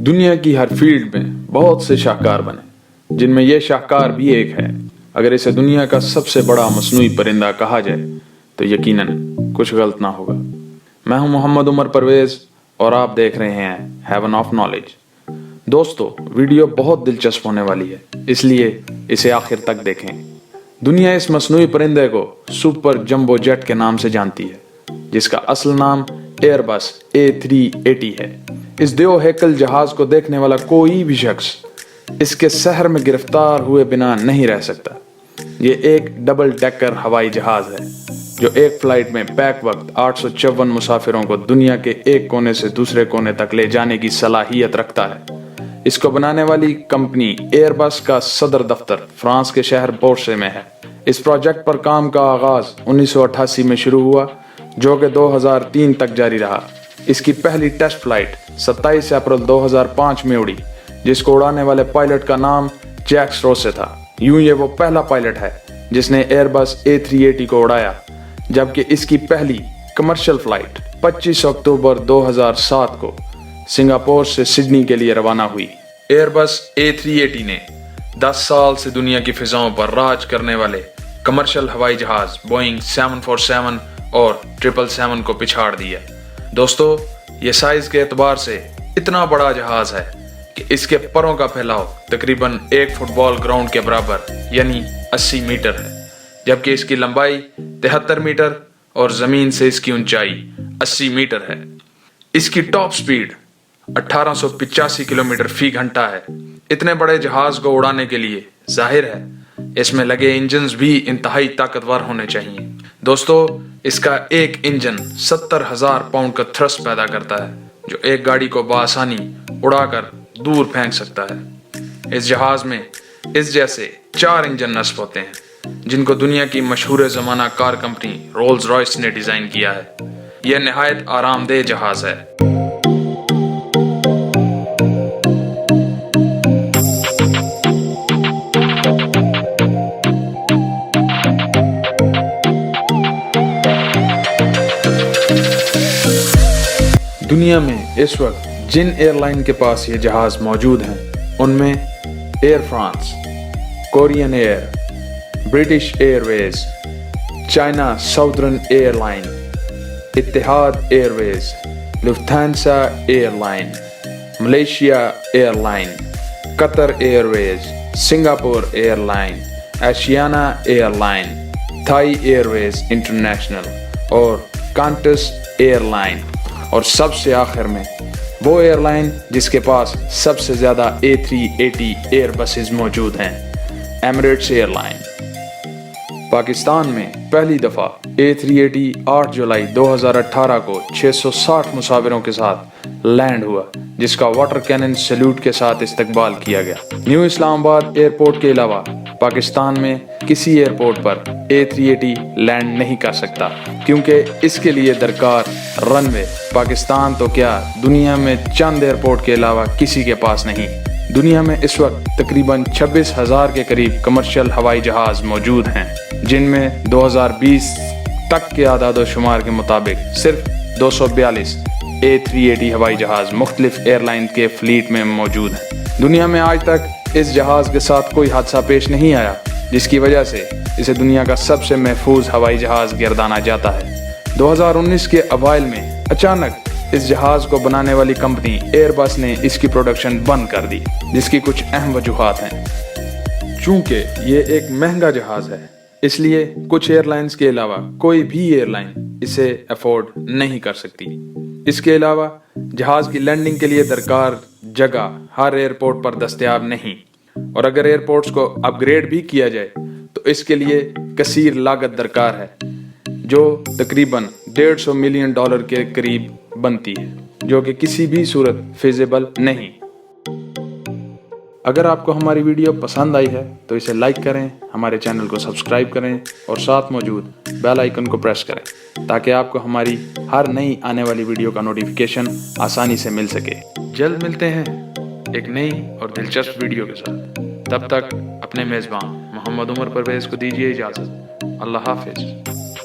दुनिया की हर फील्ड में बहुत से शाहकार बने, जिनमें यह शाहकार भी एक है। अगर इसे दुनिया का सबसे बड़ा मसनूई परिंदा कहा जाए तो यकीनन कुछ गलत ना होगा। मैं हूं मोहम्मद उमर परवेज और आप देख रहे हैं हेवन ऑफ नॉलेज। दोस्तों, वीडियो बहुत दिलचस्प होने वाली है, इसलिए इसे आखिर तक देखें। दुनिया इस मसनूई परिंदे को सुपर जंबो जेट के नाम से जानती है, जिसका असल नाम एयरबस A380 है। इस देव हैकल जहाज को देखने वाला कोई भी शख्स इसके शहर में गिरफ्तार हुए बिना नहीं रह सकता। ये एक डबल डेकर हवाई जहाज है जो एक फ्लाइट में बैक वक्त 854 मुसाफिरों को दुनिया के एक कोने से दूसरे कोने तक ले जाने की सलाहियत रखता है। इसको बनाने वाली कंपनी एयरबस का सदर दफ्तर फ्रांस के शहर पोर्शे में है। इस प्रोजेक्ट पर काम का आगाज 1988 में शुरू हुआ, जो कि 2003 तक जारी रहा। इसकी पहली टेस्ट फ्लाइट 27 अप्रैल 2005 में उड़ी, जिसको उड़ाने वाले पायलट का नाम जैक्स रोसे था। यूं ये वो पहला पायलट है जिसने एयरबस A380 को उड़ाया, जबकि इसकी पहली कमर्शियल फ्लाइट 25 अक्टूबर 2007 को सिंगापुर से सिडनी के लिए रवाना हुई। एयरबस A380 ने 10 साल से दुनिया की फिजाओं पर राज करने वाले कमर्शियल हवाई जहाज बोइंग 747 और 777 को पिछाड़ दिया। दोस्तों, ये साइज के एतबार से इतना बड़ा जहाज है कि इसके परों का फैलाव तकरीबन एक फुटबॉल ग्राउंड के बराबर यानी 80 मीटर है, जबकि इसकी लंबाई 73 मीटर और जमीन से इसकी ऊंचाई 80 मीटर है। इसकी टॉप स्पीड 1885 किलोमीटर फी घंटा है। इतने बड़े जहाज को उड़ाने के लिए जाहिर है इसमें लगे इंजन्स भी इंतहाई ताकतवर होने चाहिए। दोस्तों, इसका एक इंजन 70,000 पाउंड का थ्रस्ट पैदा करता है, जो एक गाड़ी को बआसानी उड़ाकर दूर फेंक सकता है। इस जहाज में इस जैसे 4 इंजन नस्ब होते हैं, जिनको दुनिया की मशहूर जमाना कार कंपनी रोल्स रॉयस ने डिजाइन किया है। यह निहायत आरामदेह जहाज है। दुनिया में इस वक्त जिन एयरलाइन के पास ये जहाज मौजूद हैं, उनमें Air France, Korean Air, British Airways, China Southern Airline, Etihad Airways, Lufthansa Airline, Malaysia Airline, Qatar Airways, Singapore Airline, Asiana Airline, Thai Airways International और कांटस एयरलाइन, और सबसे आखिर में वो एयरलाइन जिसके पास सबसे ज़्यादा A380 एयर बसेज मौजूद हैं, एमिरेट्स एयरलाइन। पाकिस्तान में पहली दफ़ा A380 8 जुलाई 2018 को 660 मुसाफिरों के साथ लैंड हुआ, जिसका वाटर कैनन सैल्यूट के साथ इस्तकबाल किया गया। न्यू इस्लामाबाद एयरपोर्ट के अलावा पाकिस्तान में किसी एयरपोर्ट पर A380 लैंड नहीं कर सकता, क्योंकि इसके लिए दरकार रनवे पाकिस्तान तो क्या दुनिया में चंद एयरपोर्ट के अलावा किसी के पास नहीं। दुनिया में इस वक्त तकरीबन 26,000 के करीब कमर्शियल हवाई जहाज मौजूद हैं, जिनमें 2020 तक के आदाद शुमार के मुताबिक सिर्फ 242 A380 हवाई जहाज मुख्तलिफ एयरलाइन के फ्लीट में मौजूद हैं। दुनिया में आज तक इस जहाज के साथ कोई हादसा पेश नहीं आया, जिसकी वजह से इसे दुनिया का सबसे महफूज हवाई जहाज गर्दाना जाता है। 2019 के अवाइल में अचानक इस जहाज को बनाने वाली कंपनी एयरबस ने इसकी प्रोडक्शन बंद कर दी, जिसकी कुछ अहम वजूहात हैं। चूंकि ये एक महंगा जहाज है, इसलिए कुछ एयरलाइंस के अलावा कोई भी एयरलाइन इसे अफोर्ड नहीं कर सकती। इसके अलावा जहाज की लैंडिंग के लिए दरकार जगह हर एयरपोर्ट पर दस्तयाब नहीं, और अगर एयरपोर्ट्स को अपग्रेड भी किया जाए तो इसके लिए कसीर लागत दरकार है, जो तकरीबन $150 मिलियन के करीब बनती है, जो कि किसी भी सूरत फिजिबल नहीं। अगर आपको हमारी वीडियो पसंद आई है तो इसे लाइक करें, हमारे चैनल को सब्सक्राइब करें और साथ मौजूद बेल आइकन को प्रेस करें, ताकि आपको हमारी हर नई आने वाली वीडियो का नोटिफिकेशन आसानी से मिल सके। जल्द मिलते हैं एक नई और दिलचस्प वीडियो के साथ। तब तक अपने मेज़बान मोहम्मद उमर परवेज को दीजिए इजाज़त। अल्लाह हाफिज़।